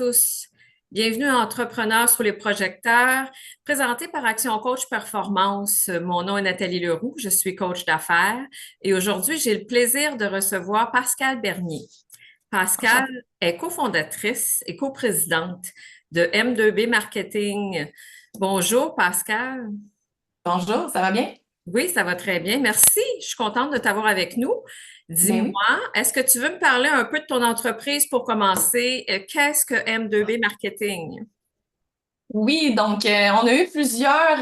tous. Bienvenue à Entrepreneurs sous les projecteurs, présenté par Action Coach Performance. Mon nom est Nathalie Leroux, je suis coach d'affaires et aujourd'hui, j'ai le plaisir de recevoir Pascale Bernier. Pascale Enchantée. est cofondatrice et coprésidente de M2B Marketing. Bonjour Pascale. Bonjour, ça va bien? Oui, ça va très bien. Merci. Je suis contente de t'avoir avec nous. Ben Dis-moi, oui. est-ce que tu veux me parler un peu de ton entreprise pour commencer? Qu'est-ce que M2B Marketing? Oui, donc on a eu plusieurs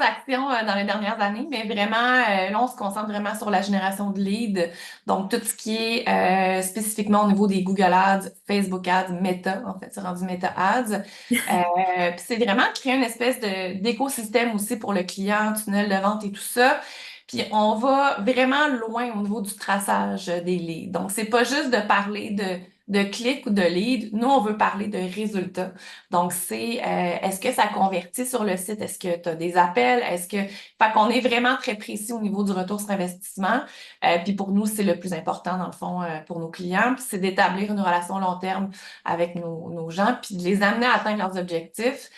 actions dans les dernières années, mais vraiment, là, on se concentre vraiment sur la génération de leads. Donc, tout ce qui est spécifiquement au niveau des Google Ads, Facebook Ads, Meta, en fait, c'est rendu Meta Ads. Puis c'est vraiment créer une espèce d'écosystème aussi pour le client, tunnel de vente et tout ça. Puis on va vraiment loin au niveau du traçage des leads. Donc, c'est pas juste de parler de clics ou de leads. Nous, on veut parler de résultats. Donc, c'est est-ce que ça convertit sur le site? Est-ce que tu as des appels? Fait qu'on est vraiment très précis au niveau du retour sur investissement. Puis pour nous, c'est le plus important, dans le fond, pour nos clients. Puis c'est d'établir une relation long terme avec nos gens, puis de les amener à atteindre leurs objectifs.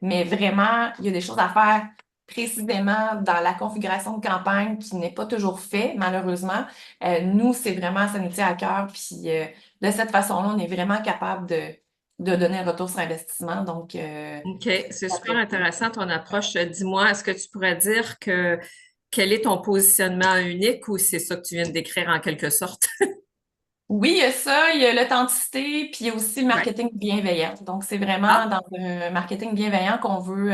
Mais vraiment, il y a des choses à faire précisément dans la configuration de campagne qui n'est pas toujours fait, malheureusement. Nous, c'est vraiment, ça nous tient à cœur. Puis de cette façon-là, on est vraiment capable de donner un retour sur investissement. Donc, OK, c'est ça super fait- intéressant ton approche. Dis-moi, est-ce que tu pourrais dire que quel est ton positionnement unique ou c'est ça que tu viens de décrire en quelque sorte? oui, il y a ça, il y a l'authenticité, puis il y a aussi le Ouais. marketing bienveillant. Donc, c'est vraiment Ah, dans un marketing bienveillant qu'on veut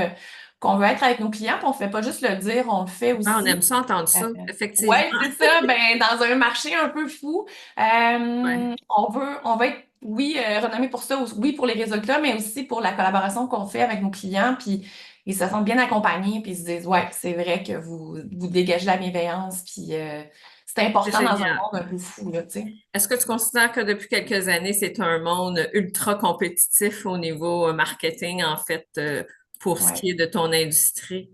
être avec nos clients, puis on ne fait pas juste le dire, on le fait on aime aussi. ça entendre Euh, ça, effectivement. ouais, c'est ça. Ben, dans un marché un peu fou, Ouais. on veut être, oui, renommé pour ça, oui, pour les résultats, mais aussi pour la collaboration qu'on fait avec nos clients, puis ils se sentent bien accompagnés, puis ils se disent, ouais, c'est vrai que vous dégagez la bienveillance, puis c'est C'est important dans un génial. monde un peu fou, là, tu sais. Est-ce que tu considères que depuis quelques années, c'est un monde ultra compétitif au niveau marketing, en fait, pour ce Ouais. qui est de ton industrie?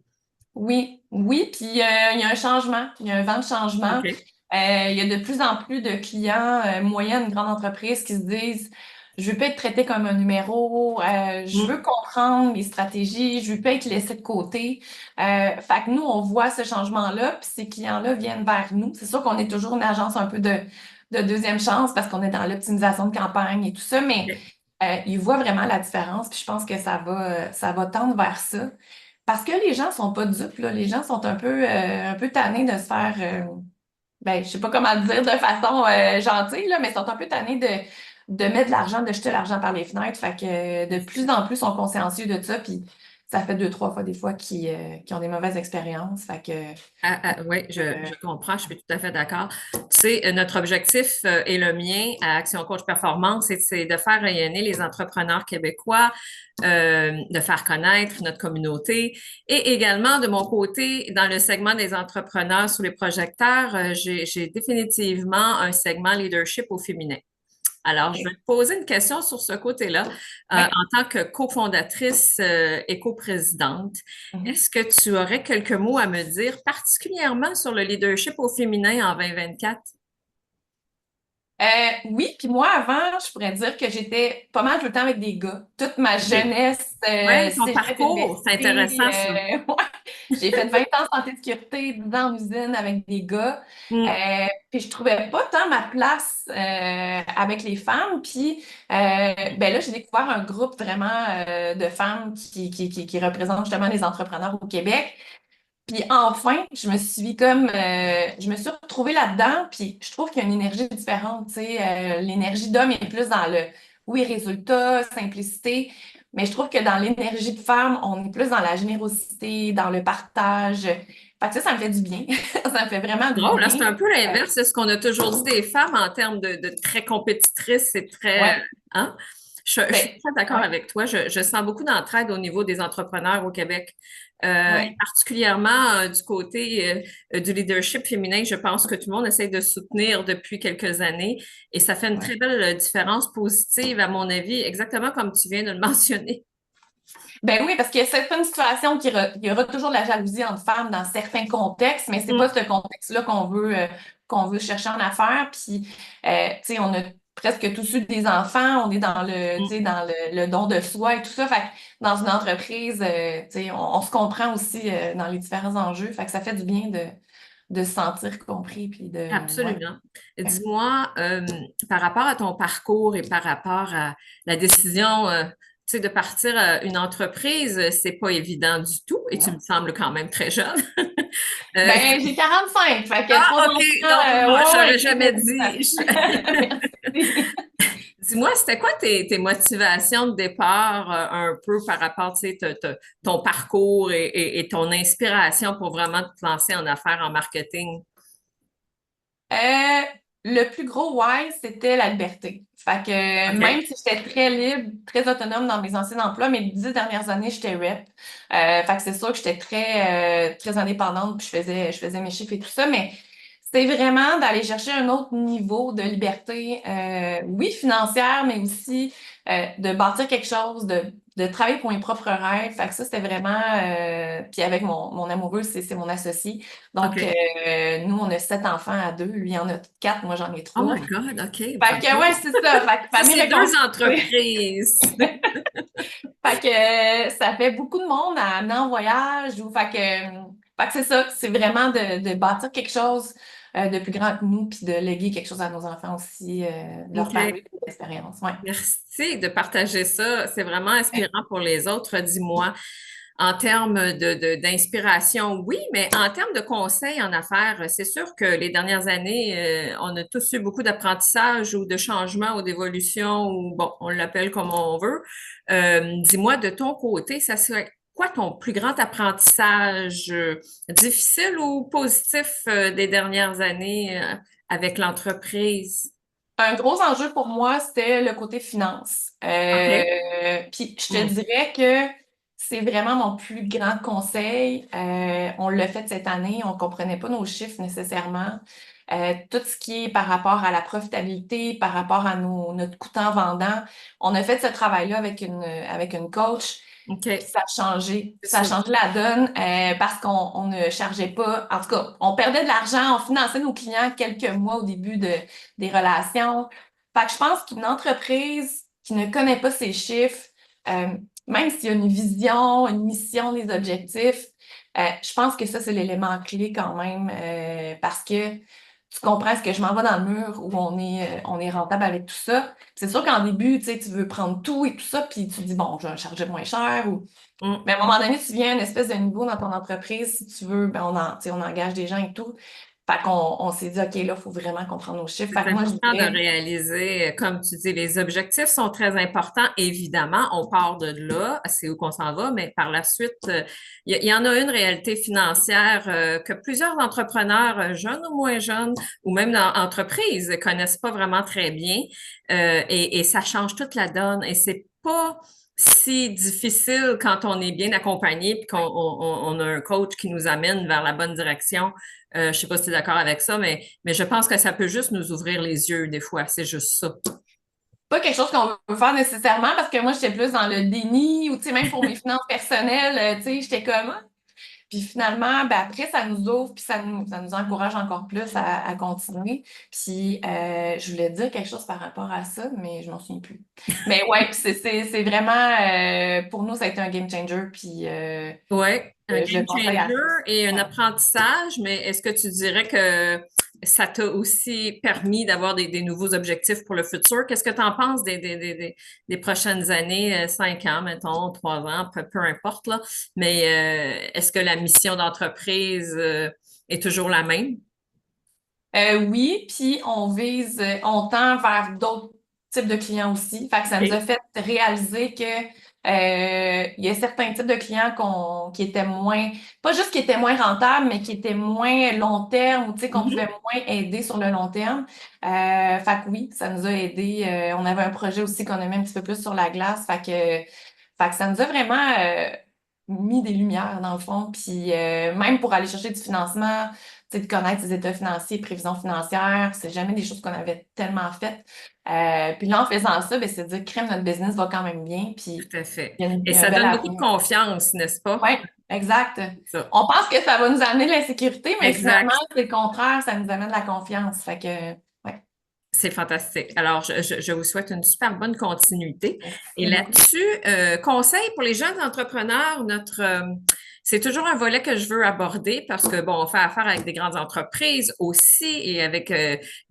Oui, oui, puis il y a un changement, il y a un vent de changement. OK. Il y a de plus en plus de clients moyennes, grandes entreprises qui se disent, je veux pas être traité comme un numéro, je veux Mm. comprendre les stratégies, je veux pas être laissé de côté. Fait que nous, on voit ce changement-là, puis ces clients-là viennent vers nous. C'est sûr qu'on est toujours une agence un peu de deuxième chance parce qu'on est dans l'optimisation de campagne et tout ça, mais OK. ils voient vraiment la différence, puis je pense que ça va tendre vers ça. Parce que les gens sont pas dupes, là. Les gens sont un peu tannés de se faire, ben, je sais pas comment le dire de façon gentille, là, mais sont un peu tannés de mettre de l'argent, de jeter l'argent par les fenêtres. Fait que de plus en plus, sont consciencieux de ça, puis ça fait deux, trois fois des fois qu'ils ont des mauvaises expériences. Fait que, Oui, euh, je comprends, je suis tout à fait d'accord. Tu sais, notre objectif et le mien à Action Coach Performance, c'est de faire rayonner les entrepreneurs québécois, de faire connaître notre communauté et également de mon côté, dans le segment des entrepreneurs sous les projecteurs, j'ai définitivement un segment leadership au féminin. Alors, je vais OK. te poser une question sur ce côté-là. Ouais. En tant que cofondatrice et coprésidente, Mhm. est-ce que tu aurais quelques mots à me dire, particulièrement sur le leadership au féminin en 2024? Oui, puis moi, avant, je pourrais dire que j'étais pas mal tout le temps avec des gars. Toute ma OK. jeunesse, Oui, ton cégep, parcours, c'est université, intéressant, ça. ouais. J'ai fait 20 ans en santé de sécurité, 10 ans en usine avec des gars. Mm. Puis je trouvais pas tant ma place avec les femmes. Puis ben là, j'ai découvert un groupe vraiment de femmes qui représentent justement les entrepreneurs au Québec. Puis enfin, je me suis retrouvée là-dedans, puis je trouve qu'il y a une énergie différente, tu sais, l'énergie d'homme est plus dans le, oui, résultat, simplicité, mais je trouve que dans l'énergie de femme, on est plus dans la générosité, dans le partage. Fait que ça me fait du bien. Ça me fait vraiment du Drôle, là, bien. c'est un peu Euh, l'inverse de ce qu'on a toujours dit des femmes en termes de très compétitrices et très, ouais, hein? Je ben, suis très d'accord ouais, avec toi. Je sens beaucoup d'entraide au niveau des entrepreneurs au Québec. Et ouais. particulièrement du côté du leadership féminin. Je pense que tout le monde essaie de soutenir depuis quelques années et ça fait une Ouais. très belle différence positive, à mon avis, exactement comme tu viens de le mentionner. Ben oui, parce que c'est pas une situation il y aura toujours de la jalousie entre femmes dans certains contextes, mais c'est pas Mm. ce contexte-là qu'on veut chercher en affaires. Puis, tu sais, on a presque tous ceux des enfants, on est dans le, tu sais, dans le don de soi et tout ça. Fait que dans une entreprise, tu sais, on se comprend aussi dans les différents enjeux. Fait que ça fait du bien de se sentir compris puis ouais. Absolument. Dis-moi, par rapport à ton parcours et par rapport à la décision, tu sais, de partir une entreprise, c'est pas évident du tout et tu me sembles quand même très jeune. Euh, Ben, j'ai 45, fait que trois ah, OK, donc enfants, moi, ouais, j'aurais ouais, jamais dit. merci. Dis-moi, c'était quoi tes motivations de départ un peu par rapport, tu sais, ton parcours et ton inspiration pour vraiment te lancer en affaires, en marketing? Euh, le plus gros why, c'était la liberté. Fait que même OK. si j'étais très libre, très autonome dans mes anciens emplois, mes 10 dernières années, j'étais rep. Fait que c'est sûr que j'étais très indépendante, puis je faisais mes chiffres et tout ça, mais c'est vraiment d'aller chercher un autre niveau de liberté, oui, financière, mais aussi de bâtir quelque chose, de travailler pour mes propres rêves. Fait que ça, c'était vraiment... puis avec mon amoureux, c'est mon associé. Donc, OK. nous, on a 7 enfants à deux. Lui, il en a 4. Moi, j'en ai Oh 3. my God, OK, Fait que, ouais, bravo. c'est ça. Fait que Ça, famille c'est deux reconstituée. entreprises. Fait que ça fait beaucoup de monde à amener en voyage. Fait que c'est ça. C'est vraiment de bâtir quelque chose de plus grand que nous, puis de léguer quelque chose à nos enfants aussi, de leur OK. parler de l'expérience. Ouais. Merci de partager ça. C'est vraiment inspirant pour les autres. Dis-moi, en termes d'inspiration, oui, mais en termes de conseils en affaires, c'est sûr que les dernières années, on a tous eu beaucoup d'apprentissage ou de changement ou d'évolution, ou bon, on l'appelle comme on veut. Dis-moi, de ton côté, ça serait quoi ton plus grand apprentissage, difficile ou positif, des dernières années, avec l'entreprise? Un gros enjeu pour moi, c'était le côté finance. OK. Puis je te Hmm. dirais que c'est vraiment mon plus grand conseil. On l'a fait cette année, on comprenait pas nos chiffres nécessairement. Tout ce qui est par rapport à la profitabilité, par rapport à notre coût-en-vendant, on a fait ce travail-là avec une coach. Puis OK. ça a changé. C'est Ça a sûr. changé la donne parce qu'on ne chargeait pas. En tout cas, on perdait de l'argent, on finançait nos clients quelques mois au début des relations. Fait que je pense qu'une entreprise qui ne connaît pas ses chiffres, euh, même s'il y a une vision, une mission, des objectifs, je pense que ça, c'est l'élément clé quand même parce que tu comprends ce que je m'en vais dans le mur où on est rentable avec tout ça. C'est sûr qu'en début, tu sais, tu veux prendre tout et tout ça, puis tu te dis, bon, je vais charger moins cher. Hmm. Mais à un moment donné, tu viens à une espèce de niveau dans ton entreprise, si tu veux, ben tu sais, on engage des gens et tout. Fait qu'on s'est dit, OK, là, il faut vraiment qu'on prenne nos chiffres. Fait C'est que moi, je important de dirais, réaliser, comme tu dis, les objectifs sont très importants. Évidemment, on part de là, c'est où qu'on s'en va, mais par la suite, il y en a une réalité financière que plusieurs entrepreneurs, jeunes ou moins jeunes, ou même dans entreprises, connaissent pas vraiment très bien, et ça change toute la donne. Et c'est pas si difficile quand on est bien accompagné puis qu'on a un coach qui nous amène vers la bonne direction. Je sais pas si tu es d'accord avec ça, mais je pense que ça peut juste nous ouvrir les yeux des fois. C'est juste ça. pas quelque chose qu'on veut faire nécessairement parce que moi, j'étais plus dans le déni ou, tu sais, même pour mes finances personnelles, tu sais, j'étais comme, ah. Puis finalement, ben après, ça nous ouvre, puis ça nous encourage encore plus à continuer. Puis je voulais dire quelque chose par rapport à ça, mais je m'en souviens plus. Mais ouais, c'est vraiment, pour nous, ça a été un game changer, puis Oui, un je le game conseille à changer tous. et un Ouais. apprentissage, mais est-ce que tu dirais que ça t'a aussi permis d'avoir des nouveaux objectifs pour le futur? Qu'est-ce que tu en penses des prochaines années, 5 ans, mettons, 3 ans, peu importe, là. Mais est-ce que la mission d'entreprise est toujours la même? Oui, puis on tend vers d'autres types de clients aussi. Fait que ça nous a OK. fait réaliser que il y a certains types de clients qui étaient moins, pas juste qui étaient moins rentables, mais qui étaient moins long terme ou tu sais qu'on pouvait Mhm. moins aider sur le long terme. Fait que oui, ça nous a aidé. On avait un projet aussi qu'on a mis un petit peu plus sur la glace. Fait que ça nous a vraiment mis des lumières dans le fond. Puis même pour aller chercher du financement, tu sais, de connaître ses états financiers, prévisions financières, c'est jamais des choses qu'on avait tellement faites. Puis là, en faisant ça, ben, c'est de dire, crème, notre business va quand même bien. Puis Tout à fait. il Et y a un ça bel donne beaucoup de avenir. confiance, n'est-ce pas? Oui, exact. C'est ça. On pense que ça va nous amener de l'insécurité, mais finalement, Exact. c'est le contraire, ça nous amène de la confiance. Fait que, ouais. C'est fantastique. Alors, je vous souhaite une super bonne continuité. Et Merci beaucoup. là-dessus, conseil pour les jeunes entrepreneurs, c'est toujours un volet que je veux aborder parce que, bon, on fait affaire avec des grandes entreprises aussi et avec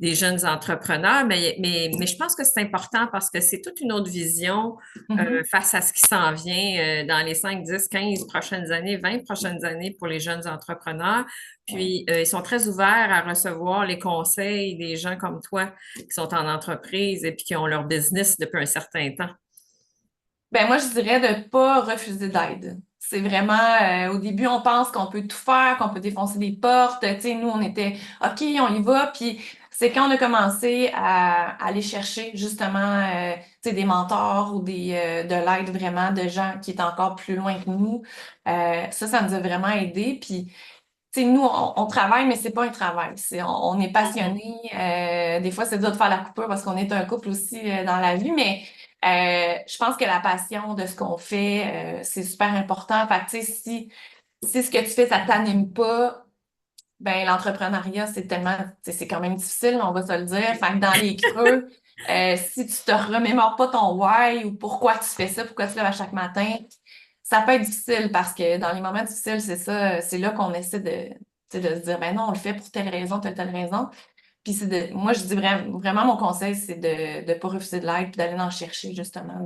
des jeunes entrepreneurs, mais je pense que c'est important parce que c'est toute une autre vision Mhm. face à ce qui s'en vient dans les 5, 10, 15 prochaines années, 20 prochaines années pour les jeunes entrepreneurs. Ouais. Puis, ils sont très ouverts à recevoir les conseils des gens comme toi qui sont en entreprise et puis qui ont leur business depuis un certain temps. Ben moi, je dirais de pas refuser d'aide. C'est vraiment, au début, on pense qu'on peut tout faire, qu'on peut défoncer des portes. Tu sais, nous, on était, OK, on y va. Puis c'est quand on a commencé à aller chercher justement, tu sais, des mentors ou de l'aide vraiment de gens qui étaient encore plus loin que nous. Ça nous a vraiment aidé. Puis tu sais, nous, on travaille, mais c'est pas un travail. On est Mhm. passionné. Des fois, c'est dur de faire la coupure parce qu'on est un couple aussi dans la vie, mais je pense que la passion de ce qu'on fait, c'est super important. Fait que, tu sais, si ce que tu fais, ça t'anime pas, ben l'entrepreneuriat, c'est tellement, tu sais, c'est quand même difficile, on va se le dire. Fait que dans les creux, si tu te remémores pas ton why ou pourquoi tu fais ça, pourquoi tu te lèves à chaque matin, ça peut être difficile parce que dans les moments difficiles, c'est ça, c'est là qu'on essaie tu sais, de se dire, ben non, on le fait pour telle raison, telle raison. Puis moi, je dis vraiment, mon conseil, c'est de ne pas refuser de l'aide puis d'aller en chercher justement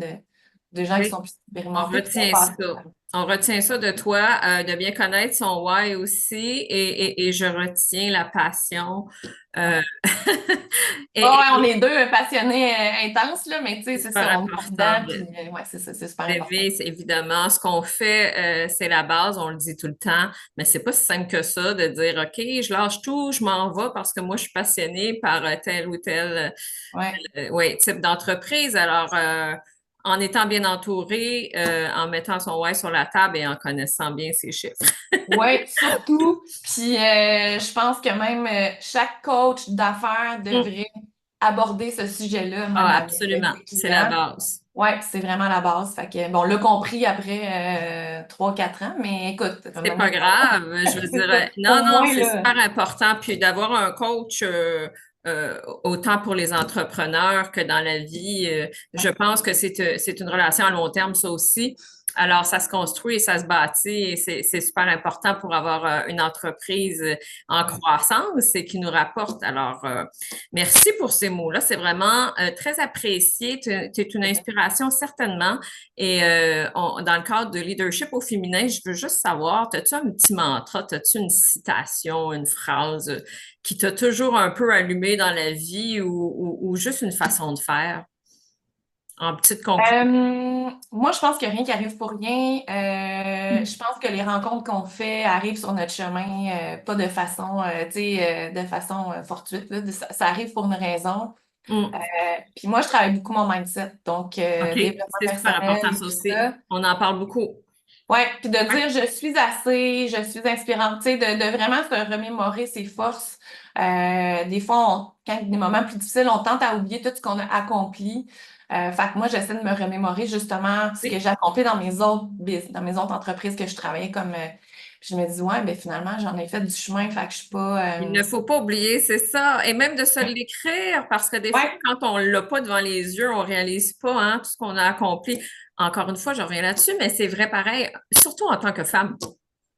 de gens qui Oui. sont plus On expérimentés qui vont retient passer. ça. On retient ça de toi, de bien connaître son why aussi, et je retiens la passion. Ouais. Euh, Ouais, et, on est deux passionnés intenses, là, mais tu sais, c'est c'est super ça, on est important. là-dedans, puis ouais, c'est ça, c'est super important. Rêver, c'est évidemment ce qu'on fait, c'est la base, on le dit tout le temps, mais c'est pas si simple que ça de dire OK, je lâche tout, je m'en vais parce que moi je suis passionnée par tel ou tel Ouais. ouais, type d'entreprise. Alors, en étant bien entouré, en mettant son why sur la table et en connaissant bien ses chiffres. Ouais, surtout. Puis je pense que même chaque coach d'affaires Mm. devrait aborder ce sujet-là, même Ah, avec absolument, des c'est la clients. base. Ouais, c'est vraiment la base. Fait que bon, on l'a compris après 3-4 ans, mais écoute, C'est pas grave, je veux c'est dire, ça. non, Au non, moins, c'est là. super important. Puis d'avoir un coach, autant pour les entrepreneurs que dans la vie, je pense que c'est une relation à long terme, ça aussi. Alors, ça se construit et ça se bâtit et c'est super important pour avoir une entreprise en Ouais. croissance et qui nous rapporte. Alors, merci pour ces mots-là. C'est vraiment très apprécié. Tu es une inspiration certainement. Et dans le cadre de leadership au féminin, je veux juste savoir, as-tu un petit mantra, as-tu une citation, une phrase qui t'a toujours un peu allumé dans la vie ou juste une façon de faire? En petite conclusion. Moi, je pense que rien qui arrive pour rien. Je pense que les rencontres qu'on fait arrivent sur notre chemin, pas de façon, tu sais, de façon fortuite, là. Ça arrive pour une raison. Hmm. Puis moi, je travaille beaucoup mon mindset, donc OK, développement c'est super personnel important et ça tout aussi. ça. On en parle beaucoup. Ouais, puis de Ouais. dire je suis assez, je suis inspirante, tu sais, de vraiment se remémorer ses forces. Des fois, quand il y a des moments plus difficiles, on tente à oublier tout ce qu'on a accompli. Fait que moi, j'essaie de me remémorer justement ce que Oui. j'ai accompli dans mes autres entreprises que je travaillais comme. Puis je me dis, ouais, ben finalement, j'en ai fait du chemin, fait que je suis pas. Il ne faut pas oublier, c'est ça. Et même de se Ouais, l'écrire, parce que des fois, ouais, quand on l'a pas devant les yeux, on réalise pas hein, tout ce qu'on a accompli. Encore une fois, je reviens là-dessus, mais c'est vrai pareil, surtout en tant que femme.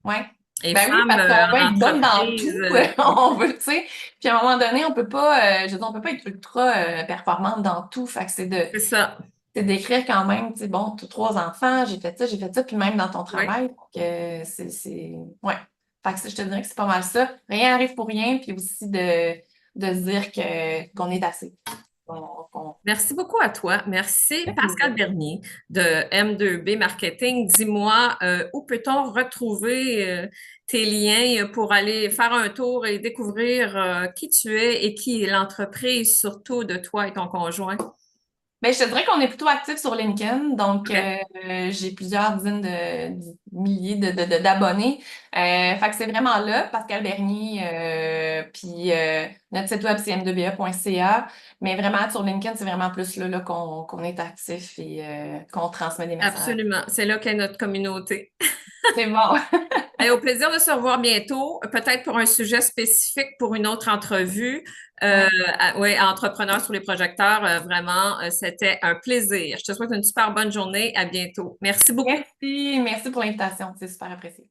ouais. Et Ben oui, femme parce qu'on veut en être bonne dans entreprise, tout. On veut, tu sais. Puis à un moment donné, on peut pas, je veux dire, on peut pas être ultra performante dans tout. Fait que c'est ça. c'est d'écrire quand même, tu sais, bon, t'as 3 enfants, j'ai fait ça, puis même dans ton Oui, travail. Donc, ouais. Fait que je te dirais que c'est pas mal ça. Rien n'arrive pour rien, puis aussi de se dire qu'on est assez. Qu'on- merci beaucoup à toi. Merci fait Pascal plaisir. Bernier de M2B Marketing. Dis-moi, où peut-on retrouver tes liens pour aller faire un tour et découvrir qui tu es et qui est l'entreprise, surtout de toi et ton conjoint? Ben, je te dirais qu'on est plutôt actif sur LinkedIn, donc OK. j'ai plusieurs dizaines de milliers d'abonnés. Fait que c'est vraiment là, Pascal Bernier, puis notre site web c'est m2be.ca, mais vraiment sur LinkedIn, c'est vraiment plus là qu'on est actif et qu'on transmet des messages. Absolument. C'est là qu'est notre communauté. C'est bon. Et au plaisir de se revoir bientôt, peut-être pour un sujet spécifique pour une autre entrevue. Ouais. Oui, entrepreneur sous les projecteurs, vraiment, c'était un plaisir. Je te souhaite une super bonne journée. À bientôt. Merci beaucoup. Merci pour l'invitation. C'est super apprécié.